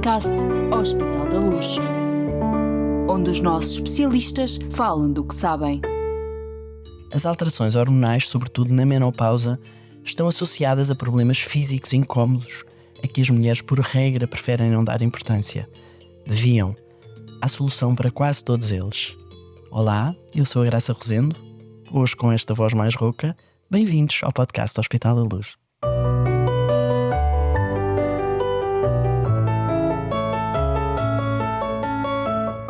podcast Hospital da Luz, onde os nossos especialistas falam do que sabem. As alterações hormonais, sobretudo na menopausa, estão associadas a problemas físicos incómodos a que as mulheres, por regra, preferem não dar importância. Deviam. Há solução para quase todos eles. Olá, eu sou a Graça Rosendo, hoje com esta voz mais rouca. Bem-vindos ao podcast Hospital da Luz.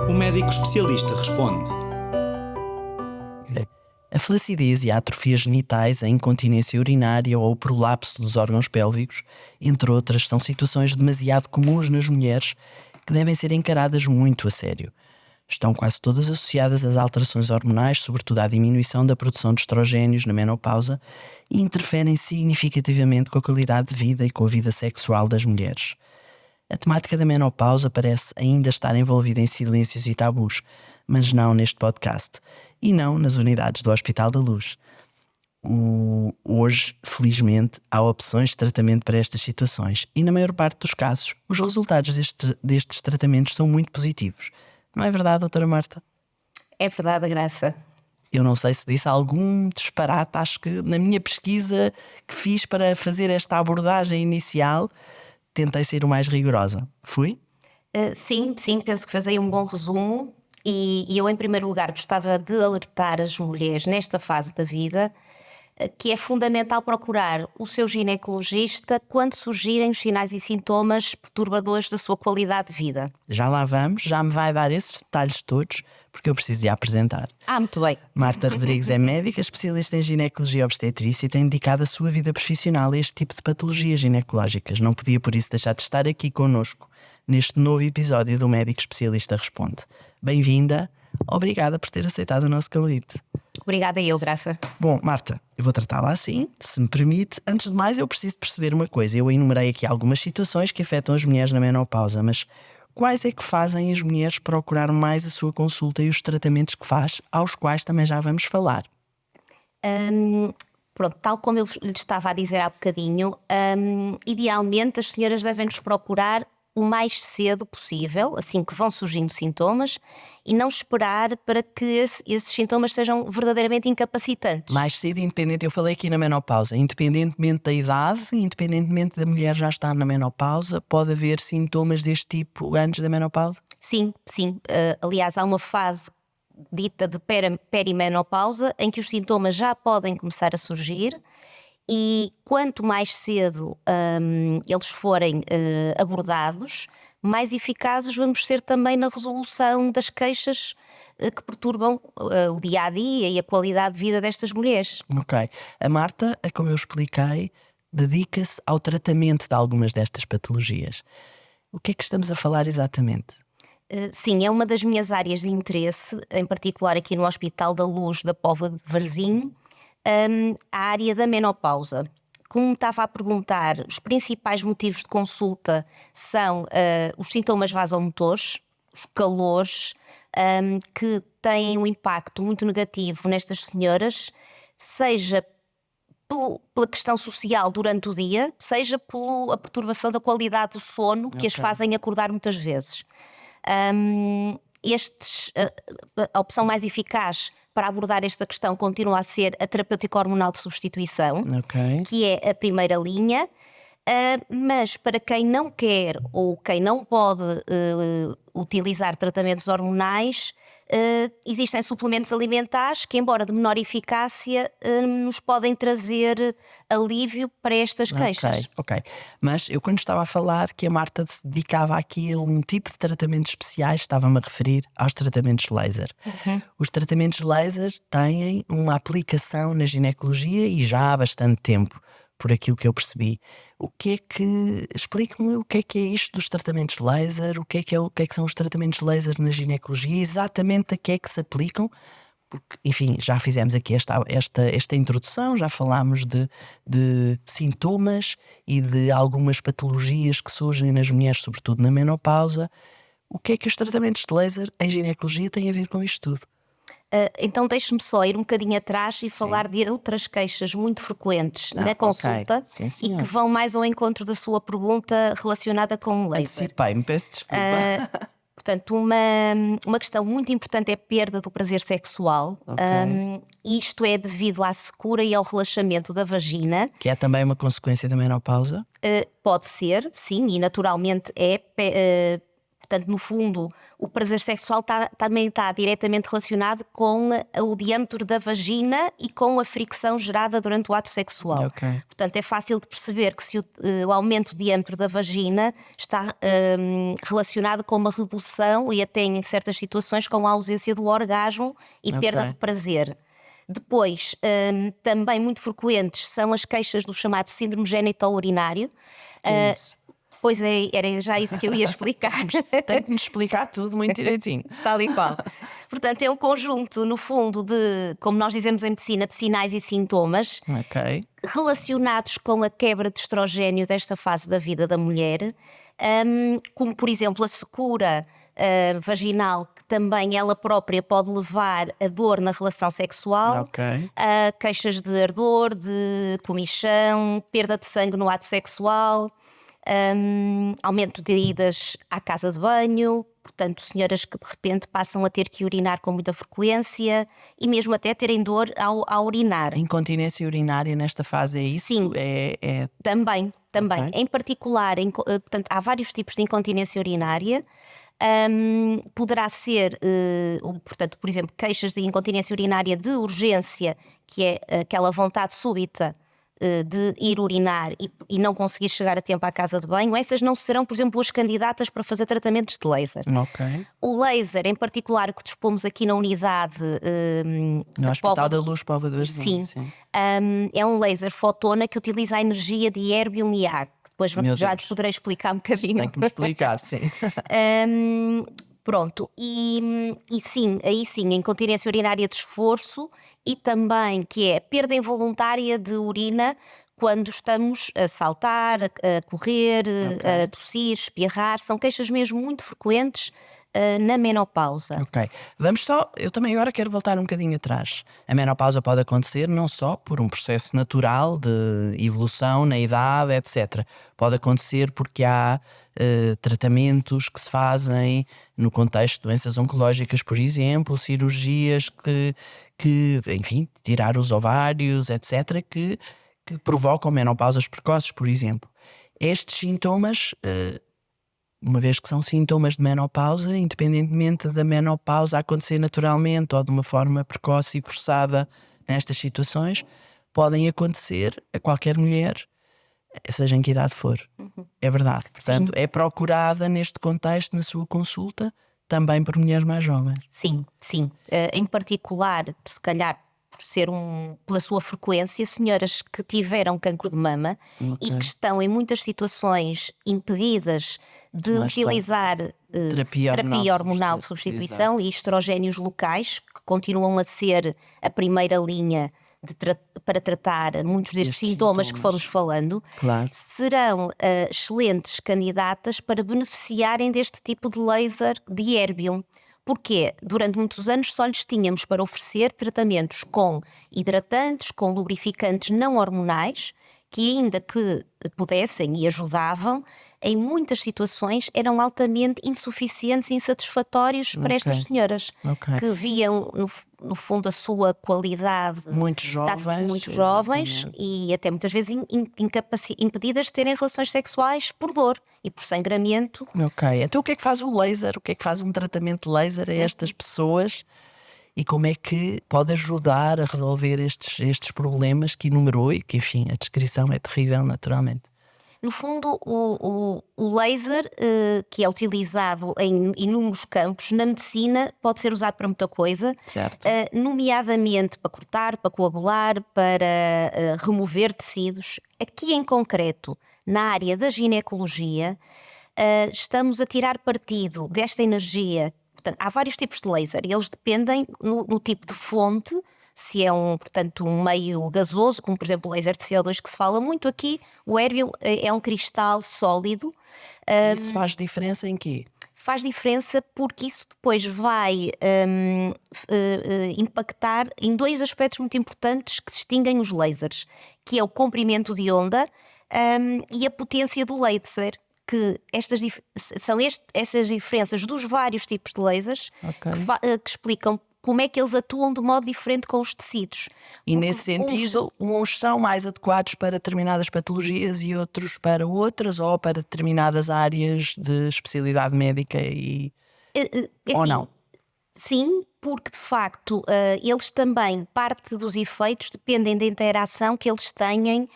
O médico especialista responde. A flacidez e a atrofia genitais, a incontinência urinária ou o prolapso dos órgãos pélvicos, entre outras, são situações demasiado comuns nas mulheres que devem ser encaradas muito a sério. Estão quase todas associadas às alterações hormonais, sobretudo à diminuição da produção de estrogénios na menopausa, e interferem significativamente com a qualidade de vida e com a vida sexual das mulheres. A temática da menopausa parece ainda estar envolvida em silêncios e tabus, mas não neste podcast e não nas unidades do Hospital da Luz. Hoje, felizmente, há opções de tratamento para estas situações e, na maior parte dos casos, os resultados destes tratamentos são muito positivos. Não é verdade, doutora Marta? É verdade, Graça. Eu não sei se disse algum disparate, acho que na minha pesquisa que fiz para fazer esta abordagem inicial, tentei ser o mais rigorosa. Fui? Sim, penso que fazei um bom resumo e eu, em primeiro lugar, gostava de alertar as mulheres nesta fase da vida que é fundamental procurar o seu ginecologista quando surgirem os sinais e sintomas perturbadores da sua qualidade de vida. Já lá vamos, já me vai dar esses detalhes todos, porque eu preciso de a apresentar. Muito bem. Marta Rodrigues é médica, especialista em ginecologia e obstetrícia e tem dedicado a sua vida profissional a este tipo de patologias ginecológicas. Não podia, por isso, deixar de estar aqui connosco neste novo episódio do Médico Especialista Responde. Bem-vinda, obrigada por ter aceitado o nosso convite. Obrigada eu, Graça. Bom, Marta, eu vou tratá-la assim, se me permite. Antes de mais, eu preciso de perceber uma coisa. Eu enumerei aqui algumas situações que afetam as mulheres na menopausa, mas quais é que fazem as mulheres procurar mais a sua consulta e os tratamentos que faz, aos quais também já vamos falar? Pronto, tal como eu lhe estava a dizer há bocadinho, idealmente as senhoras devem nos procurar o mais cedo possível, assim que vão surgindo sintomas, e não esperar para que esses sintomas sejam verdadeiramente incapacitantes. Mais cedo, independente, eu falei aqui na menopausa, independentemente da idade, independentemente da mulher já estar na menopausa, pode haver sintomas deste tipo antes da menopausa? Sim. Aliás, há uma fase dita de perimenopausa em que os sintomas já podem começar a surgir. E quanto mais cedo eles forem abordados, mais eficazes vamos ser também na resolução das queixas que perturbam o dia-a-dia e a qualidade de vida destas mulheres. Ok. A Marta, como eu expliquei, dedica-se ao tratamento de algumas destas patologias. O que é que estamos a falar exatamente? Sim, é uma das minhas áreas de interesse, em particular aqui no Hospital da Luz da Póvoa de Varzim, a área da menopausa. Como estava a perguntar, os principais motivos de consulta são os sintomas vasomotores, os calores, que têm um impacto muito negativo nestas senhoras, seja pela questão social durante o dia, seja pela perturbação da qualidade do sono que as fazem acordar muitas vezes. A opção mais eficaz para abordar esta questão continua a ser a terapêutica hormonal de substituição, que é a primeira linha, mas para quem não quer ou quem não pode utilizar tratamentos hormonais, existem suplementos alimentares que, embora de menor eficácia, nos podem trazer alívio para estas queixas. Ok. Mas eu, quando estava a falar que a Marta se dedicava aqui a um tipo de tratamentos especiais, estava-me a referir aos tratamentos laser. Os tratamentos laser têm uma aplicação na ginecologia e já há bastante tempo, por aquilo que eu percebi. Explique-me o que é isto dos tratamentos laser, o que é que são os tratamentos laser na ginecologia, exatamente a que é que se aplicam, porque, enfim, já fizemos aqui esta introdução, já falámos de sintomas e de algumas patologias que surgem nas mulheres, sobretudo na menopausa. O que é que os tratamentos de laser em ginecologia têm a ver com isto tudo? Então deixe-me só ir um bocadinho atrás e falar de outras queixas muito frequentes na consulta, ok. Sim, e senhor. que vão mais ao encontro da sua pergunta relacionada com o laser. Antecipei-me, peço desculpa. Portanto, uma questão muito importante é a perda do prazer sexual. Isto é devido à secura e ao relaxamento da vagina. Que é também uma consequência da menopausa. Pode ser, sim, e naturalmente é. Portanto, no fundo, o prazer sexual também está diretamente relacionado com o diâmetro da vagina e com a fricção gerada durante o ato sexual. Ok. Portanto, é fácil de perceber que se o aumento do diâmetro da vagina está relacionado com uma redução e até em certas situações com a ausência do orgasmo e perda Ok. de prazer. Depois, também muito frequentes são as queixas do chamado síndrome genital-urinário. Que é isso? Pois é, era já isso que eu ia explicar. Tem que nos explicar tudo muito direitinho. Tal e qual. Portanto, é um conjunto, no fundo, de, como nós dizemos em medicina, de sinais e sintomas Ok. relacionados com a quebra de estrogénio desta fase da vida da mulher, como, por exemplo, a secura vaginal, que também ela própria pode levar a dor na relação sexual, Ok. queixas de ardor, de comichão, perda de sangue no ato sexual, aumento de idas à casa de banho, portanto, senhoras que de repente passam a ter que urinar com muita frequência e mesmo até terem dor ao urinar. Incontinência urinária nesta fase é isso? Sim. Também. Ok. Em particular, portanto, há vários tipos de incontinência urinária. Poderá ser, portanto, por exemplo, queixas de incontinência urinária de urgência, que é aquela vontade súbita de ir urinar e não conseguir chegar a tempo à casa de banho. Essas não serão, por exemplo, as candidatas para fazer tratamentos de laser. Ok. O laser, em particular, que dispomos aqui na unidade No Hospital da Luz Póvoa de Varzim. Sim. É um laser fotona que utiliza a energia de erbium e AG. Depois Meu já Deus. te poderei explicar um bocadinho. Tem que me explicar, sim. Pronto, e sim, aí sim, a incontinência urinária de esforço e também que é perda involuntária de urina quando estamos a saltar, a correr, a tossir, espirrar, são queixas mesmo muito frequentes na menopausa. Ok. Vamos só, eu também agora quero voltar um bocadinho atrás. A menopausa pode acontecer não só por um processo natural de evolução na idade, etc. Pode acontecer porque há tratamentos que se fazem no contexto de doenças oncológicas, por exemplo, cirurgias que enfim, tirar os ovários, etc., que provocam menopausas precoces, por exemplo. Estes sintomas, uma vez que são sintomas de menopausa, independentemente da menopausa acontecer naturalmente ou de uma forma precoce e forçada nestas situações, podem acontecer a qualquer mulher, seja em que idade for. É verdade. Portanto, é procurada neste contexto, na sua consulta, também por mulheres mais jovens. Sim. Em particular, se calhar por ser pela sua frequência, senhoras que tiveram cancro de mama e que estão em muitas situações impedidas de Lá está. utilizar Terapia hormonal de substituição e estrogénios locais, que continuam a ser a primeira linha para tratar muitos destes Estes sintomas que sintomas. fomos falando, Claro. serão excelentes candidatas para beneficiarem deste tipo de laser de erbium. Porque durante muitos anos só lhes tínhamos para oferecer tratamentos com hidratantes, com lubrificantes não hormonais, que ainda que pudessem e ajudavam, em muitas situações eram altamente insuficientes e insatisfatórios para estas senhoras, Ok. que viam no fundo a sua qualidade Muito jovens. muito jovens exatamente. e até muitas vezes impedidas de terem relações sexuais por dor e por sangramento. Ok, então o que é que faz o laser? O que é que faz um tratamento de laser a estas pessoas? E como é que pode ajudar a resolver estes problemas que enumerou e que, enfim, a descrição é terrível, naturalmente. No fundo, o laser, que é utilizado em inúmeros campos, na medicina pode ser usado para muita coisa, Certo. nomeadamente para cortar, para coagular, para remover tecidos. Aqui em concreto, na área da ginecologia, estamos a tirar partido desta energia. Portanto, há vários tipos de laser e eles dependem no tipo de fonte, se é um meio gasoso, como por exemplo o laser de CO2 que se fala muito aqui. O erbium é um cristal sólido. Isso faz diferença em quê? faz diferença porque isso depois vai impactar em dois aspectos muito importantes que distinguem os lasers, que é o comprimento de onda e a potência do laser, que são essas diferenças dos vários tipos de lasers Ok. que explicam como é que eles atuam de modo diferente com os tecidos. E Porque nesse sentido, uns são mais adequados para determinadas patologias e outros para outras, ou para determinadas áreas de especialidade médica ou assim, não? Sim, porque de facto eles também, parte dos efeitos dependem da interação que eles têm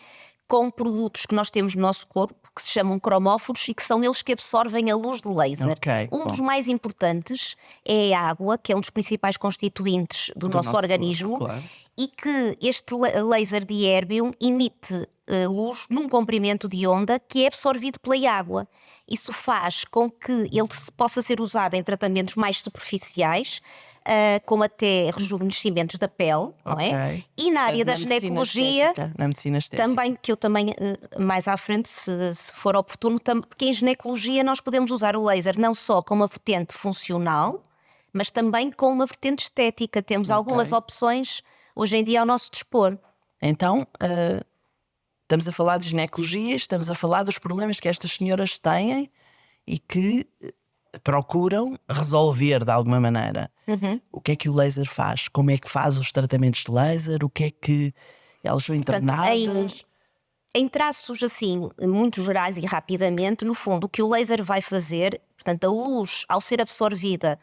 com produtos que nós temos no nosso corpo, que se chamam cromóforos e que são eles que absorvem a luz do laser. Ok, Um dos bom. mais importantes é a água, que é um dos principais constituintes do nosso organismo, corpo, claro. e que este laser de erbium emite luz num comprimento de onda que é absorvido pela água. Isso faz com que ele possa ser usado em tratamentos mais superficiais, como até rejuvenescimentos da pele, não é? Ok. E na área da Portanto, na medicina ginecologia, estética, na medicina estética. também, que eu também, mais à frente, se for oportuno, porque em ginecologia nós podemos usar o laser não só com uma vertente funcional, mas também com uma vertente estética. Temos algumas opções hoje em dia ao nosso dispor. Então, estamos a falar de ginecologia, estamos a falar dos problemas que estas senhoras têm e que procuram resolver de alguma maneira. O que é que o laser faz? Como é que faz os tratamentos de laser? O que é que elas são internadas? Em traços assim, muito gerais e rapidamente, no fundo, o que o laser vai fazer, portanto, a luz, ao ser absorvida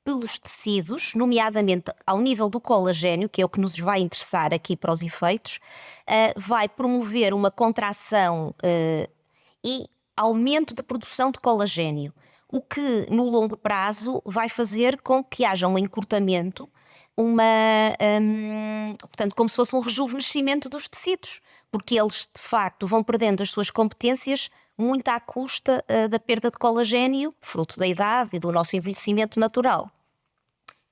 pelos tecidos, nomeadamente ao nível do colagênio, que é o que nos vai interessar aqui para os efeitos, vai promover uma contração e aumento de produção de colagênio, o que no longo prazo vai fazer com que haja um encurtamento, portanto, como se fosse um rejuvenescimento dos tecidos, porque eles de facto vão perdendo as suas competências muito à custa da perda de colagênio, fruto da idade e do nosso envelhecimento natural.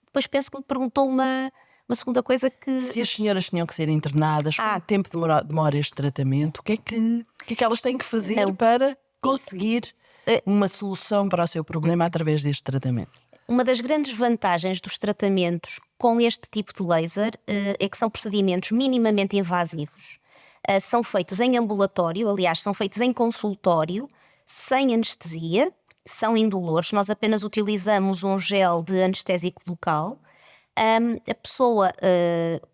Depois penso que me perguntou uma segunda coisa que... Se as senhoras tinham que ser internadas, quanto tempo demora este tratamento? O que é que elas têm que fazer para conseguir uma solução para o seu problema através deste tratamento? Uma das grandes vantagens dos tratamentos com este tipo de laser é que são procedimentos minimamente invasivos. São feitos em ambulatório, aliás, são feitos em consultório, sem anestesia, são indolores. Nós apenas utilizamos um gel de anestésico local. A pessoa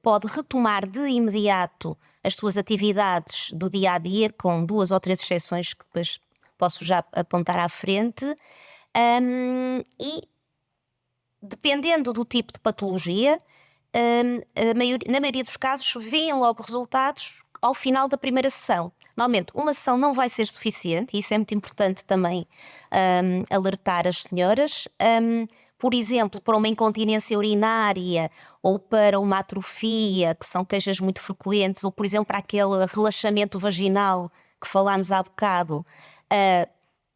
pode retomar de imediato as suas atividades do dia a dia, com 2 ou 3 exceções que depois posso já apontar à frente. E dependendo do tipo de patologia, na maioria dos casos, vêem logo resultados ao final da primeira sessão. Normalmente, uma sessão não vai ser suficiente, e isso é muito importante também alertar as senhoras. Por exemplo, para uma incontinência urinária ou para uma atrofia, que são queixas muito frequentes, ou, por exemplo, para aquele relaxamento vaginal que falámos há bocado,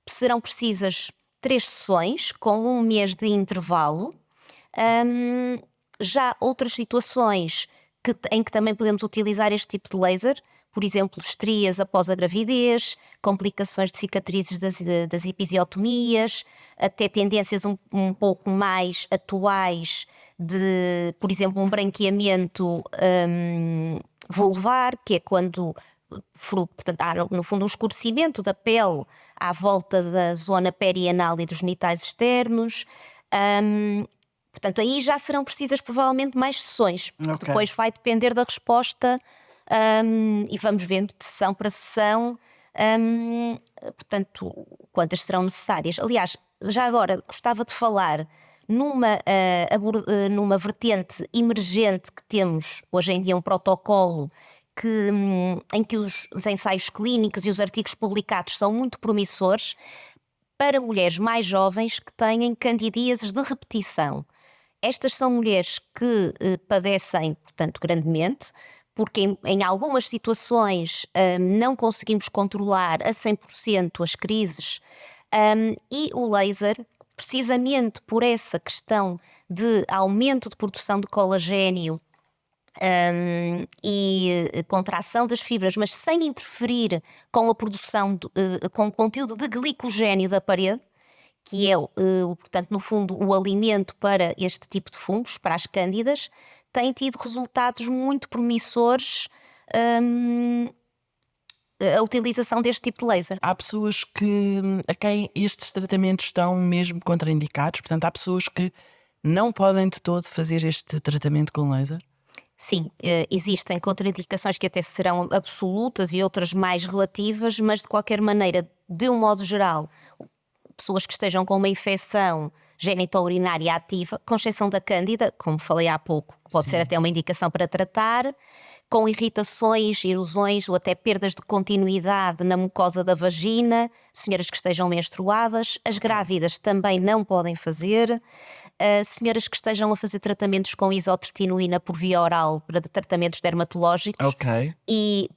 serão precisas 3 sessões com 1 mês de intervalo. Já outras situações em que também podemos utilizar este tipo de laser, por exemplo, estrias após a gravidez, complicações de cicatrizes das episiotomias, até tendências um pouco mais atuais de, por exemplo, um branqueamento vulvar, que é quando, portanto, há no fundo um escurecimento da pele à volta da zona perianal e dos genitais externos. Portanto, aí já serão precisas provavelmente mais sessões, porque depois vai depender da resposta e vamos vendo de sessão para sessão, portanto, quantas serão necessárias. Aliás, já agora gostava de falar numa vertente emergente que temos hoje em dia, um protocolo em que os ensaios clínicos e os artigos publicados são muito promissores para mulheres mais jovens que têm candidíases de repetição. Estas são mulheres que padecem, portanto, grandemente, porque em algumas situações não conseguimos controlar a 100% as crises, e o laser, precisamente por essa questão de aumento de produção de colagênio e contração das fibras, mas sem interferir com a produção, com o conteúdo de glicogênio da parede, que é, portanto, no fundo, o alimento para este tipo de fungos, para as cândidas, tem tido resultados muito promissores a utilização deste tipo de laser. Há pessoas a quem estes tratamentos estão mesmo contraindicados, portanto, há pessoas que não podem de todo fazer este tratamento com laser? Sim, existem contraindicações que até serão absolutas e outras mais relativas, mas de qualquer maneira, de um modo geral, pessoas que estejam com uma infecção genitourinária ativa, com exceção da cândida, como falei há pouco, que pode ser até uma indicação para tratar, com irritações, erosões ou até perdas de continuidade na mucosa da vagina, senhoras que estejam menstruadas, as grávidas também não podem fazer, senhoras que estejam a fazer tratamentos com isotretinoína por via oral para tratamentos dermatológicos Ok. e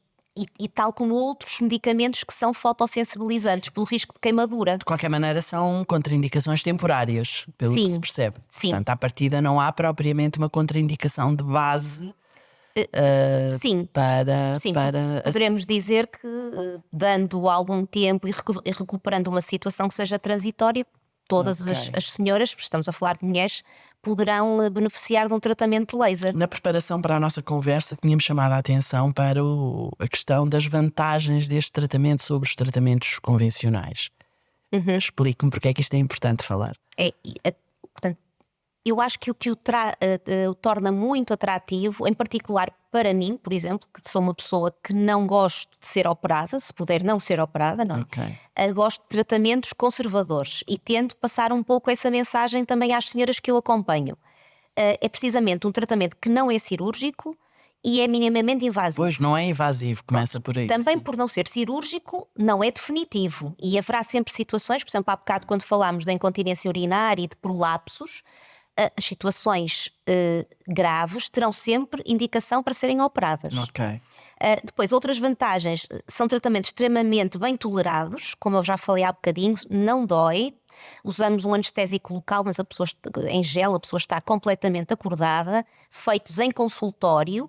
tal como outros medicamentos que são fotossensibilizantes pelo risco de queimadura. De qualquer maneira, são contraindicações temporárias, pelo que Sim, se percebe. sim. Portanto, à partida não há propriamente uma contraindicação de base Sim, para... sim, para poderemos dizer que dando algum tempo e recuperando uma situação que seja transitória, todas Ok. as senhoras, porque estamos a falar de mulheres, poderão beneficiar de um tratamento de laser. Na preparação para a nossa conversa, tínhamos chamado a atenção para a questão das vantagens deste tratamento sobre os tratamentos convencionais. Explique-me porque é que isto é importante falar. Portanto, eu acho que o que o torna muito atrativo, em particular para mim, por exemplo, que sou uma pessoa que não gosto de ser operada, se puder não ser operada, não. Ok. Gosto de tratamentos conservadores e tento passar um pouco essa mensagem também às senhoras que eu acompanho. É precisamente um tratamento que não é cirúrgico e é minimamente invasivo. Pois não é invasivo, começa por aí. Também sim. por não ser cirúrgico, não é definitivo. E haverá sempre situações, por exemplo, há bocado quando falámos da incontinência urinária e de prolapsos, as situações graves terão sempre indicação para serem operadas. Ok. Depois, outras vantagens, são tratamentos extremamente bem tolerados, como eu já falei há bocadinho, não dói. Usamos um anestésico local, mas em gel, a pessoa está completamente acordada, feitos em consultório.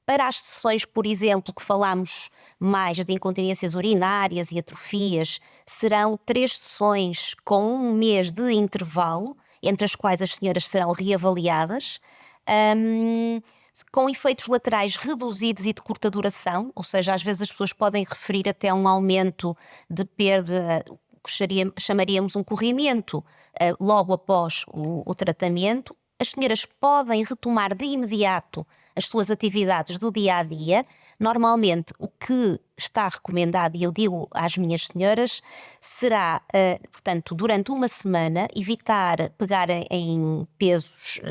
Para as sessões, por exemplo, que falámos mais de incontinências urinárias e atrofias, serão 3 sessões com 1 mês de intervalo, entre as quais as senhoras serão reavaliadas, com efeitos laterais reduzidos e de curta duração, ou seja, às vezes as pessoas podem referir até um aumento de perda, que chamaríamos um corrimento, logo após o tratamento. As senhoras podem retomar de imediato as suas atividades do dia a dia. Normalmente, o que está recomendado, e eu digo às minhas senhoras, será, portanto, durante uma semana, evitar pegar em pesos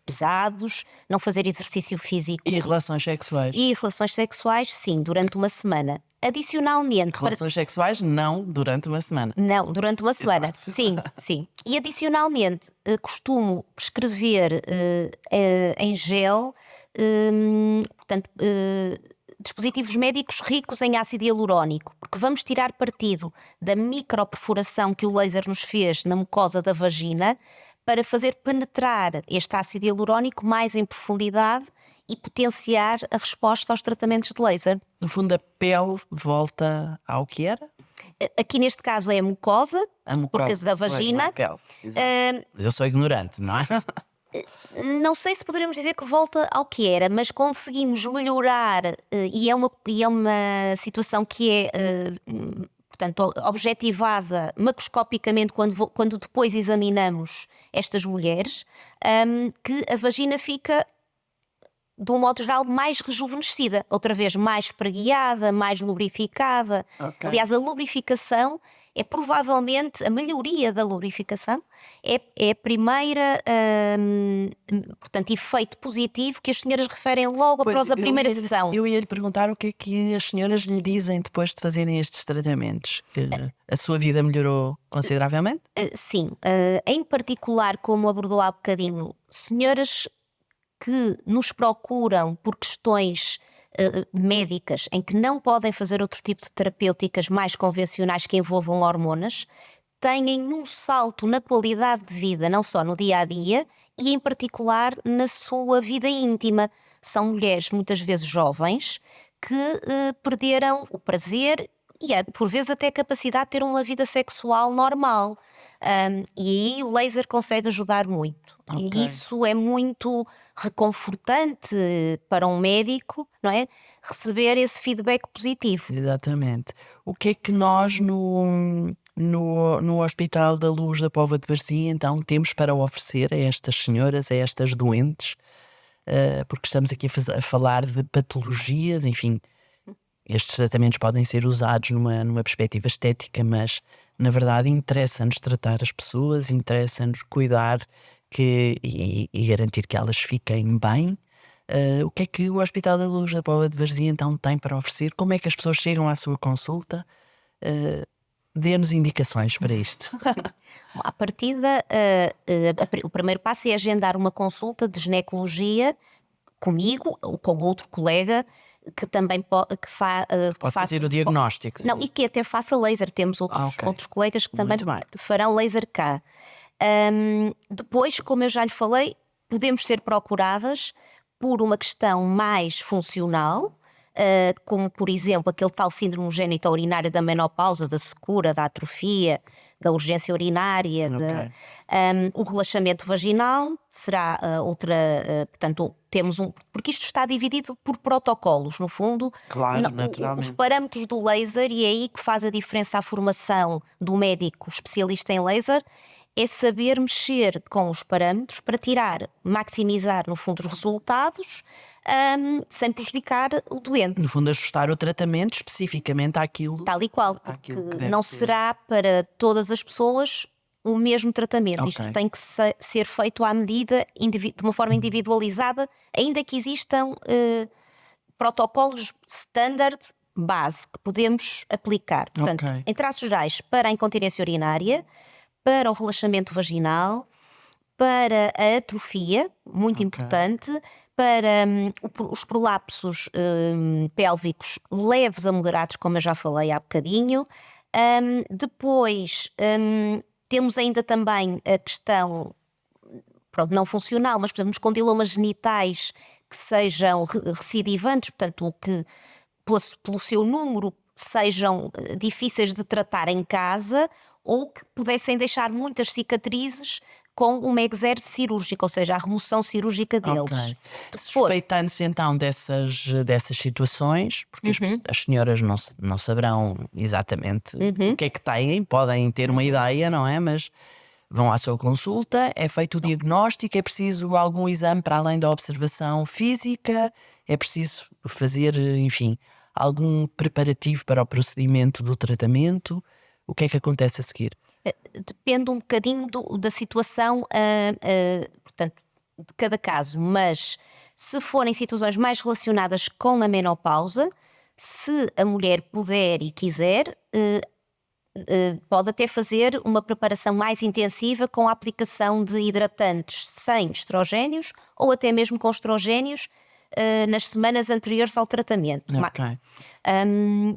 pesados, não fazer exercício físico. E relações sexuais? E relações sexuais, sim, durante uma semana. Adicionalmente, Relações sexuais não durante uma semana. não, durante uma semana. Exato. Sim, sim. E adicionalmente, costumo prescrever em gel, portanto, dispositivos médicos ricos em ácido hialurónico, porque vamos tirar partido da microperfuração que o laser nos fez na mucosa da vagina para fazer penetrar este ácido hialurónico mais em profundidade e potenciar a resposta aos tratamentos de laser. No fundo, a pele volta ao que era? Aqui neste caso é a mucosa, A mucosa. porque da Pois, vagina. não é pele. Exato. Mas eu sou ignorante, não é? Não sei se poderemos dizer que volta ao que era, mas conseguimos melhorar, e é uma situação que é, portanto, objetivada macroscopicamente quando depois examinamos estas mulheres, que a vagina fica, de um modo geral, mais rejuvenescida, outra vez mais espreguiada, mais lubrificada. Ok. Aliás, a lubrificação é provavelmente, a melhoria da lubrificação é a primeira, portanto, efeito positivo que as senhoras referem logo após a primeira sessão. Eu ia lhe perguntar o que é que as senhoras lhe dizem depois de fazerem estes tratamentos. Que a sua vida melhorou consideravelmente? Sim, em particular, como abordou há bocadinho, senhoras que nos procuram por questões médicas em que não podem fazer outro tipo de terapêuticas mais convencionais que envolvam hormonas, têm um salto na qualidade de vida, não só no dia a dia e em particular na sua vida íntima. São mulheres muitas vezes jovens que perderam o prazer e por vezes até a capacidade de ter uma vida sexual normal. E aí o laser consegue ajudar muito. Ok. E isso é muito reconfortante para um médico, não é? Receber esse feedback positivo. Exatamente. O que é que nós no Hospital da Luz da Póvoa de Varzim então temos para oferecer a estas senhoras, a estas doentes? Porque estamos aqui a falar de patologias, enfim, estes tratamentos podem ser usados numa perspectiva estética, mas na verdade interessa-nos tratar as pessoas, interessa-nos cuidar e garantir que elas fiquem bem. O que é que o Hospital da Luz da Póvoa de Varzim então tem para oferecer? Como é que as pessoas chegam à sua consulta? Dê-nos indicações para isto. À partida, o primeiro passo é agendar uma consulta de ginecologia comigo ou com outro colega que também Pode fazer o diagnóstico. Não, e que até faça laser. Temos outros colegas que também Muito bem. farão laser cá. Depois, como eu já lhe falei, podemos ser procuradas por uma questão mais funcional, como por exemplo aquele tal síndrome gênito-urinário da menopausa, da secura, da atrofia, da urgência urinária, o relaxamento vaginal será portanto temos porque isto está dividido por protocolos, no fundo. Claro, Os naturalmente. parâmetros do laser, e é aí que faz a diferença a formação do médico especialista em laser, é saber mexer com os parâmetros para maximizar no fundo os resultados, sem prejudicar o doente. No fundo, ajustar o tratamento especificamente àquilo. Tal e qual, porque Aquilo que deve não ser. será para todas as pessoas o mesmo tratamento. Ok. Isto tem que ser feito à medida, de uma forma individualizada, ainda que existam protocolos standard base que podemos aplicar. Portanto, Ok. em traços gerais, para a incontinência urinária, para o relaxamento vaginal, para a atrofia, muito importante, para os prolapsos pélvicos leves a moderados, como eu já falei há bocadinho. Depois temos ainda também a questão, pronto, não funcional, mas por exemplo, nos condilomas genitais que sejam recidivantes, portanto, que pelo seu número sejam difíceis de tratar em casa, ou que pudessem deixar muitas cicatrizes com uma exércise cirúrgica, ou seja, a remoção cirúrgica deles. Ok. Suspeitando-se então dessas situações, porque as senhoras não saberão exatamente o que é que têm, podem ter uma ideia, não é? Mas vão à sua consulta, é feito o diagnóstico, é preciso algum exame para além da observação física, é preciso fazer, enfim, algum preparativo para o procedimento do tratamento. O que é que acontece a seguir? Depende um bocadinho da situação, portanto, de cada caso, mas se forem situações mais relacionadas com a menopausa, se a mulher puder e quiser, pode até fazer uma preparação mais intensiva com a aplicação de hidratantes sem estrogénios ou até mesmo com estrogénios nas semanas anteriores ao tratamento. Ok.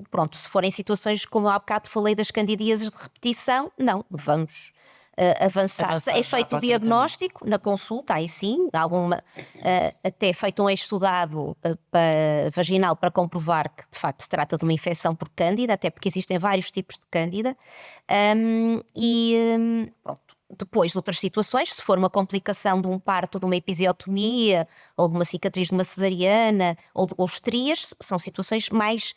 Pronto, se forem situações como eu há bocado falei das candidíases de repetição, não, vamos avançar. Avançar É já feito para o o diagnóstico na consulta, aí sim, até feito um exudado vaginal para comprovar que de facto se trata de uma infecção por cândida, até porque existem vários tipos de cândida. Pronto. Depois, outras situações, se for uma complicação de um parto, de uma episiotomia, ou de uma cicatriz de uma cesariana, ou estrias, são situações mais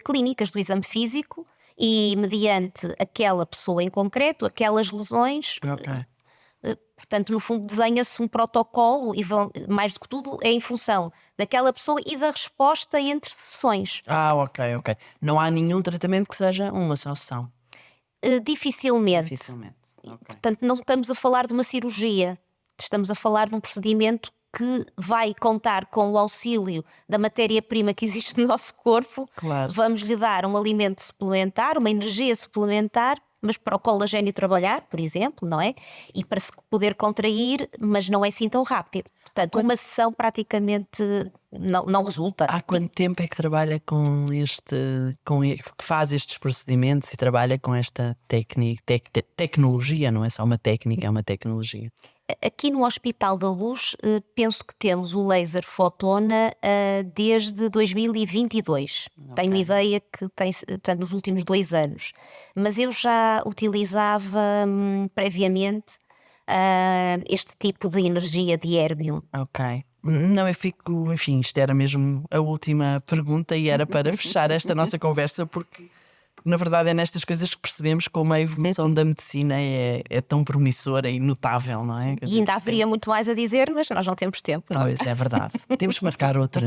clínicas do exame físico e mediante aquela pessoa em concreto, aquelas lesões. Ok. Portanto, no fundo, desenha-se um protocolo e mais do que tudo é em função daquela pessoa e da resposta entre sessões. Ok. Não há nenhum tratamento que seja uma só sessão. Dificilmente. Ok. Portanto, não estamos a falar de uma cirurgia, estamos a falar de um procedimento que vai contar com o auxílio da matéria-prima que existe no nosso corpo. Claro. Vamos lhe dar um alimento suplementar, uma energia suplementar, mas para o colagênio trabalhar, por exemplo, não é? E para se poder contrair, mas não é assim tão rápido. Portanto, uma sessão praticamente não resulta. Há quanto tempo é que trabalha que faz estes procedimentos e trabalha com esta tecnologia? Não é só uma técnica, é uma tecnologia. Aqui no Hospital da Luz, penso que temos o laser Fotona desde 2022. Tenho ideia que tem, portanto, nos últimos 2 anos. Mas eu já utilizava previamente este tipo de energia de érbium. Ok. Não, eu fico, enfim, isto era mesmo a última pergunta e era para fechar esta nossa conversa, porque na verdade é nestas coisas que percebemos como a evolução da medicina é tão promissora e notável, não é? Quer E dizer, ainda haveria muito mais a dizer, mas nós não temos tempo, não é? Pois, é verdade. Temos que marcar outro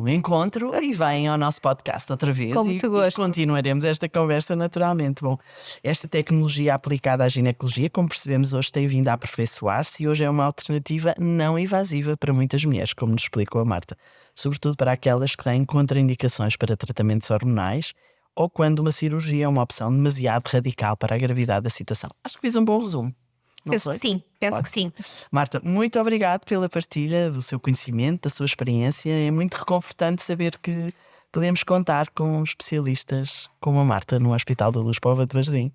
encontro e vem ao nosso podcast outra vez. Com muito gosto. E continuaremos esta conversa naturalmente. Bom, esta tecnologia aplicada à ginecologia, como percebemos hoje, tem vindo a aperfeiçoar-se e hoje é uma alternativa não invasiva para muitas mulheres, como nos explicou a Marta. Sobretudo para aquelas que têm contraindicações para tratamentos hormonais ou quando uma cirurgia é uma opção demasiado radical para a gravidade da situação. Acho que fiz um bom resumo. Não Penso foi? que sim, penso que sim. Marta, muito obrigado pela partilha do seu conhecimento, da sua experiência. É muito reconfortante saber que podemos contar com especialistas como a Marta no Hospital da Luz Póvoa de Varzim.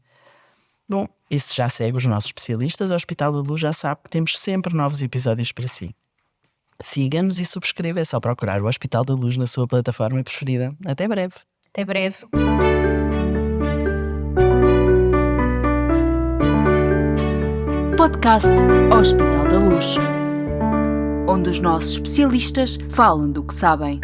Bom, e se já segue os nossos especialistas, o Hospital da Luz já sabe que temos sempre novos episódios para si. Siga-nos e subscreva, é só procurar o Hospital da Luz na sua plataforma preferida. Até breve. Até breve. Podcast Hospital da Luz, onde os nossos especialistas falam do que sabem.